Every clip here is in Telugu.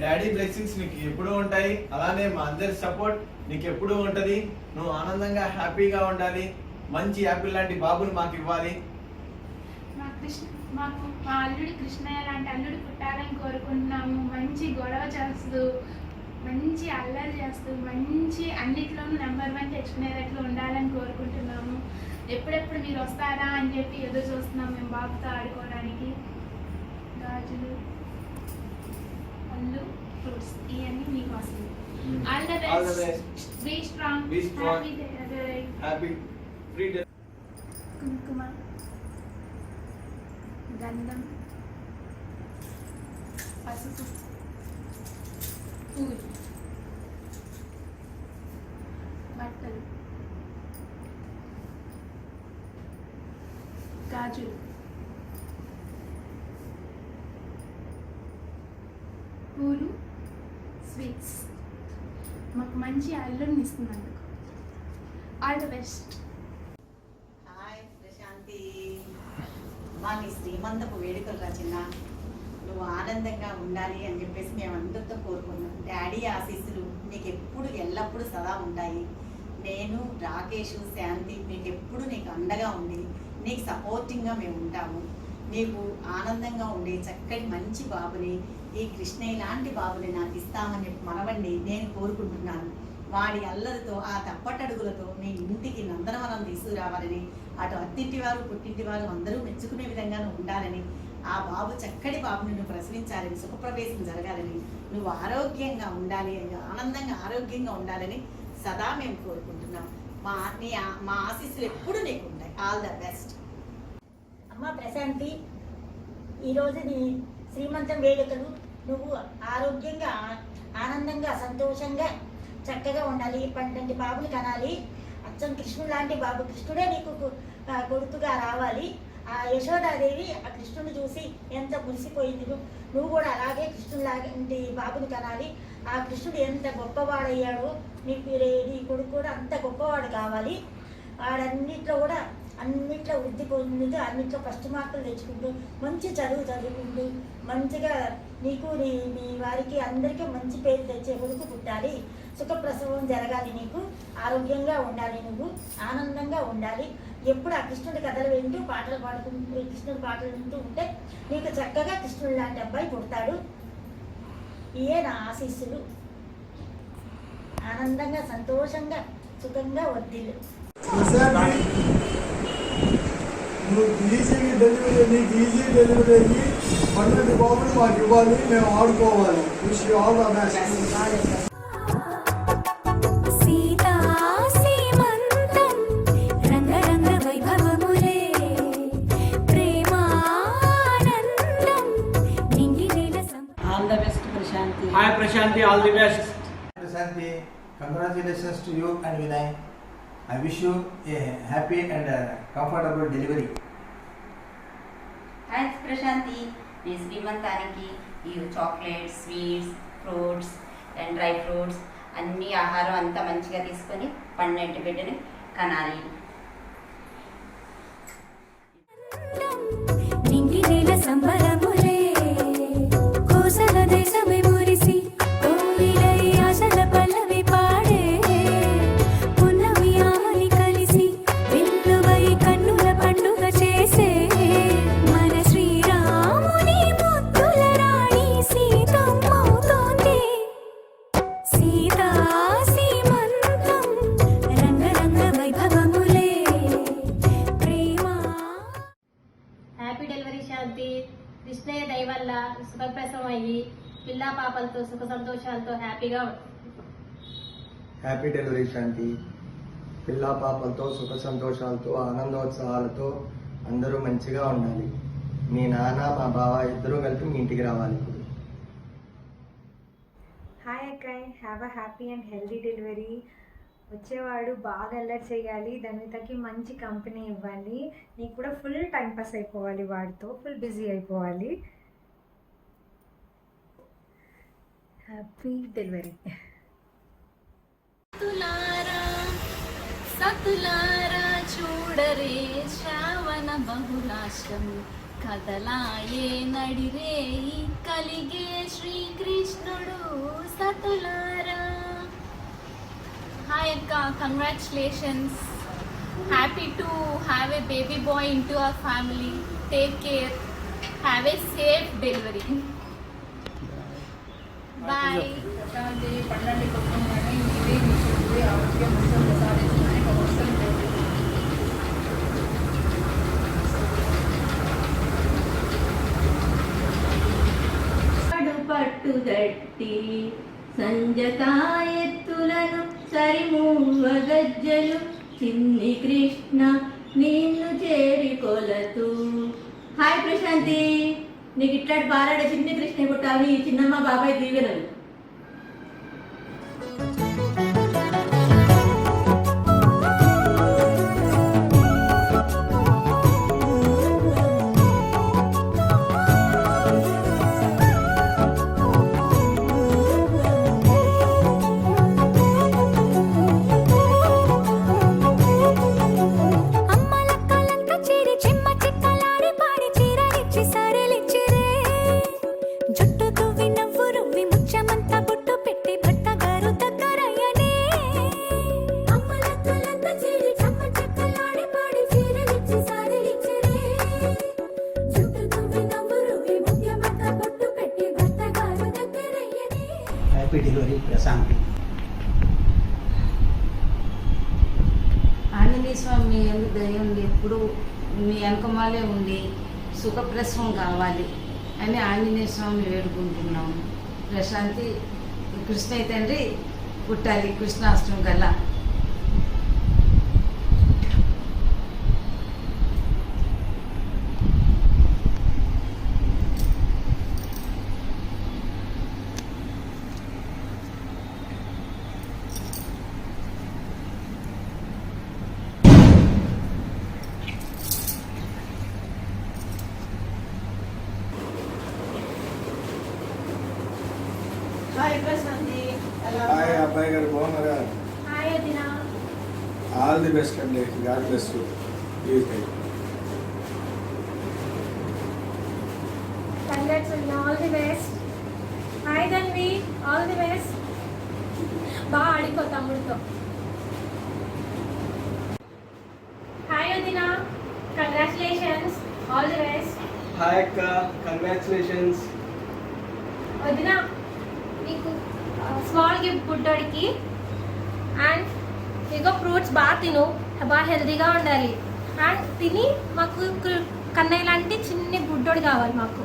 డాడీ బ్లెస్సింగ్స్ నీకు ఎప్పుడూ ఉంటాయి. అలానే మా అందరి సపోర్ట్ నీకు ఎప్పుడూ ఉంటది. నువ్వు ఆనందంగా హ్యాపీగా ఉండాలి. మంచి యాపిల్ లాంటి బాబుని మాకు ఇవ్వాలి. మాకు మా అల్లుడి కృష్ణయ్య లాంటి అల్లుడు పుట్టాలని కోరుకుంటున్నాము. మంచి గొడవ చేస్తూ, మంచి అల్లరి చేస్తూ, మంచి అన్నిట్లోనూ నెంబర్ 1 తెచ్చుకునేటట్లు ఉండాలని కోరుకుంటున్నాము. ఎప్పుడెప్పుడు మీరు వస్తారా అని చెప్పి ఎదురు చూస్తున్నాం మేము బాబుతో ఆడుకోవడానికి. గాజులు, పళ్ళు, ఫ్రూట్స్ ఇవన్నీ మీకు వస్తుంది. All the best. Be strong. Happy free day. కుంకుమ, గంధం, పసుపు, పూలు, బట్టలు, గాజులు, పూలు, స్వీట్స్. మాకు మంచి అల్లుడిని ఇస్తున్నందుకు all the best. Hi Prashanti, మా నీ శ్రీమంతపు వేడుకలు రచన నువ్వు ఆనందంగా ఉండాలి అని చెప్పేసి మేము అందరితో కోరుకున్నాం. డాడీ ఆశీస్సులు నీకు ఎప్పుడు ఎల్లప్పుడూ సదా ఉంటాయి. నేను, రాకేష్, శాంతి నీకు అండగా ఉండి నీకు సపోర్టింగ్గా మేము ఉంటాము. నీకు ఆనందంగా ఉండే చక్కటి మంచి బాబుని, ఈ కృష్ణయ్య లాంటి బాబుని నాకు ఇస్తామని చెప్పి మనవణ్ణి నేను కోరుకుంటున్నాను. వాడి అల్లరితో, ఆ తప్పటడుగులతో మీ ఇంటికి నందనవనం తీసుకురావాలని, అటు అత్తింటి వారు పుట్టింటి వారు అందరూ మెచ్చుకునే విధంగా నువ్వు ఉండాలని, ఆ బాబు చక్కటి బాబుని నువ్వు ప్రసవించాలని, సుఖప్రవేశం జరగాలని, నువ్వు ఆరోగ్యంగా ఉండాలి అని, ఆనందంగా ఆరోగ్యంగా ఉండాలని సదా మేము కోరుకుంటున్నాం. మా ఆశీస్సులు ఎప్పుడు నీకు ఉంటాయి. All the best. అమ్మ ప్రశాంతి, ఈరోజు నీ శ్రీమంతం వేడుకలు నువ్వు ఆరోగ్యంగా, ఆనందంగా, సంతోషంగా, చక్కగా ఉండాలి. ఇప్పటి బాబుని కనాలి. అచ్చం కృష్ణుడు లాంటి బాబు, కృష్ణుడే నీకు కొడుకుగా రావాలి. ఆ యశోదాదేవి ఆ కృష్ణుని చూసి ఎంత మురిసిపోయింది. నువ్వు కూడా అలాగే కృష్ణుడు లాంటి బాబుని కనాలి. ఆ కృష్ణుడు ఎంత గొప్పవాడయ్యాడో నీ కొడుకు కూడా అంత గొప్పవాడు కావాలి. వాడన్నిట్లో కూడా అన్నిట్లో వృద్ధి పొందుతూ, అన్నిట్లో ఫస్ట్ మార్కులు తెచ్చుకుంటూ, మంచి చదువు చదువుకుంటూ, మంచిగా నీకు నీ వారికి అందరికీ మంచి పేరు తెచ్చే కొడుకు పుట్టాలి. సుఖప్రసవం జరగాలి. నీకు ఆరోగ్యంగా ఉండాలి. నువ్వు ఆనందంగా ఉండాలి. ఎప్పుడు ఆ కృష్ణుడి కథలు వింటూ, పాటలు పాడుకుంటూ, కృష్ణుడి పాటలు వింటూ ఉంటే నీకు చక్కగా కృష్ణుడు లాంటి అబ్బాయి పుడతాడు. ఇయే నా ఆశీస్సులు. ఆనందంగా, సంతోషంగా, సుఖంగా వర్ధిల్లు. నీకు ఈజీ డెలివరీ అయ్యి పన్నెండు బాబులు మాకు ఇవ్వాలి. మేము ఆడుకోవాలి. Wish you all the best. Hi Prashanti, all the best. Prashanti, congratulations to you and Vinay. I wish you a happy and comfortable delivery. Hi Prashanti, నీ శ్రీమంతానికి ఈ chocolates, sweets, fruits and dry fruits అన్ని ఆహారం అంతా మంచిగా తీసుకొని పండేటి బిడ్డని కనాలి. హ్యాపీ డెలివరీ శాంతి. కృష్ణయ్య దయ వల్ల సుఖప్రసవం అయ్యి పిల్లా పాపలతో సుఖ సంతోషాలతో హ్యాపీగా. హ్యాపీ డెలివరీ శాంతి. పిల్లా పాపలతో సుఖ సంతోషాలతో ఆనందోత్సాహాలతో అందరూ మంచిగా ఉండాలి. మీ నాన్న, మా బావ ఇద్దరూ కలిపి మీ ఇంటికి రావాలి. ఇప్పుడు హాయ్ అక్కాయ్, have a happy and healthy delivery. వచ్చేవాడు బాగా అల్లరి చేయాలి, ధన్వితకి మంచి కంపెనీ ఇవ్వాలి, నీకు కూడా ఫుల్ టైం పాస్ అయిపోవాలి, వాడితో ఫుల్ బిజీ అయిపోవాలి. Happy delivery. సతులారా చూడరే శ్రావణ బహుళాష్టమి కదలాయే నడిరే కలిగే శ్రీకృష్ణుడు సతులారా. హాయ్ అక్క, congratulations. Happy to have a baby boy into our family. Take care. Have a safe delivery. Bye. పండండి కుటుంబాన్ని మీరే మీ శక్తి ఆరోగ్యం ప్రసాదించమని అవసరం లేదు. పట్టుదట్టి సంజకాయత్తులను సరిమూవ గజ్జలు చిన్ని కృష్ణ నిన్ను చేరి కొలతూ. హాయ్ ప్రశాంతి, నీకు ఇట్లాంటి బారాడే చిన్ని కృష్ణ పుట్టాలి. చిన్నమ్మ బాబాయ్ దీవెనలు. Happy delivery Prashanti. ఆంజనేయ స్వామి ఎందుకు దయ ఉండి ఎప్పుడు మీ వెనకమాలే ఉండి సుఖప్రసవం కావాలి అని ఆంజనేయ స్వామి వేడుకుంటున్నాము. ప్రశాంతి కృష్ణయ్య తండ్రి పుట్టాలి కృష్ణాష్టమి కల్లా. హాయ్ అబ్బాయి గారు, బాగున్నారా? హాయ్ వదినా. ఆల్ ది బెస్ట్ అండి. God bless you. కంగ్రాట్స్ వదినా, all the best. Hi Dhanvi, all the best. బాగా ఆడుకో తమ్ముడితో. హాయ్ వదినా, congratulations, all the best. Hi అక్క, కంగ్రాచులేషన్స్. వదినా, నీకు స్మాల్ గిఫ్ట్ బుడ్డోడికి. అండ్ ఇగో ఫ్రూట్స్ బాగా తిను, బాగా హెల్తీగా ఉండాలి. అండ్ తిని మాకు కన్నయ్య లాంటి చిన్న బుడ్డోడు కావాలి మాకు.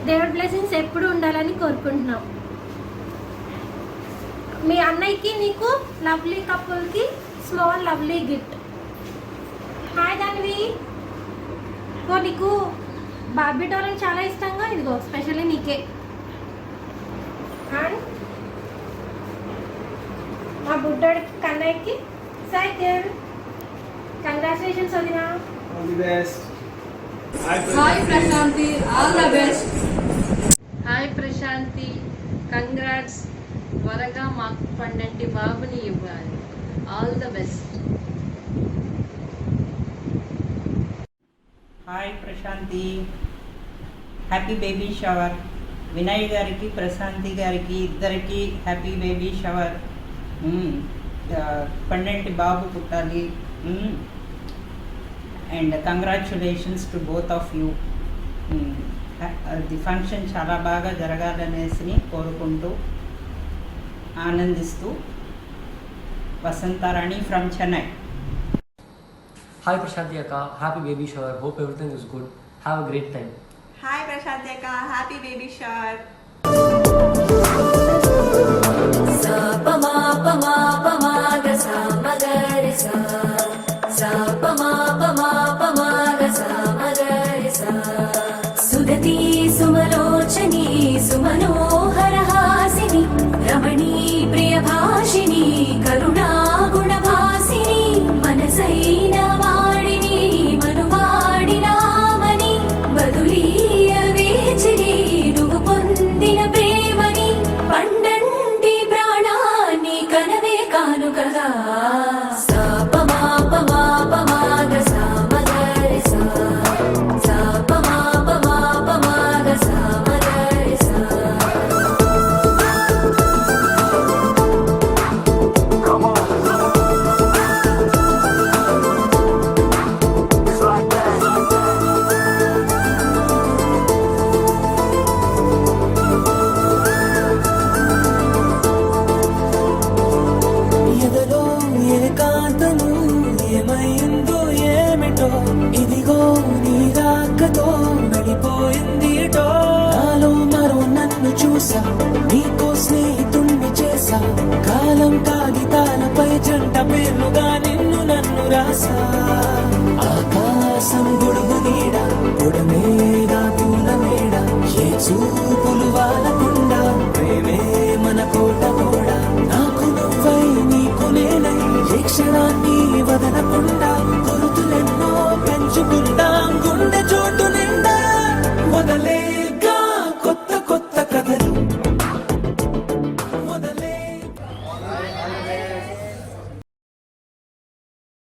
దేవుడి బ్లెస్సింగ్స్ ఎప్పుడు ఉండాలని కోరుకుంటున్నాం. మీ అన్నయ్యకి నీకు లవ్లీ కపుల్కి స్మాల్ లవ్లీ గిఫ్ట్. హాయ్ దానివి, ఇగో నీకు బార్బీ డాల్ అని చాలా ఇష్టంగా, ఇదిగో స్పెషల్లీ నీకే. అండ్ మా బుడ్డోడి కన్నయ్యకి సైకిల్. కంగ్రాచులేషన్స్ వదినా, all the best. Hi Prashanti, all the best. Hi Prashanti, congrats. త్వరగా మాకు పండంటి బాబుని ఇవ్వాలి. All the best. Hi Prashanti, happy baby shower. Vinay గారికి ప్రశాంతి గారికి ఇద్దరికి హ్యాపీ బేబీ షవర్. పండంటి బాబు పుట్టాలి. And congratulations to both of you. The function చాలా బాగా జరగాలనేసి కోరుకుంటూ ఆనందిస్తూ Vasantharani from Chennai. Hi Prashanti Akka, happy baby shower. Hope everything is good. Have a great time. Hi Prashanti Akka, happy baby shower. Sa pa ma ga sa ma ga re sa. Sa pa ma ga sa ma ga re sa. Sudati sumalochani sumanohara hasini ramani priya bhashini karuna guna bhasini manasaina vaadini manuvaadinamani baduliya vechini nuvu pondina premani పండంటి ప్రాణాన్ని కనవే కానుకగా కోసం గొడుగు నీడ పొడమే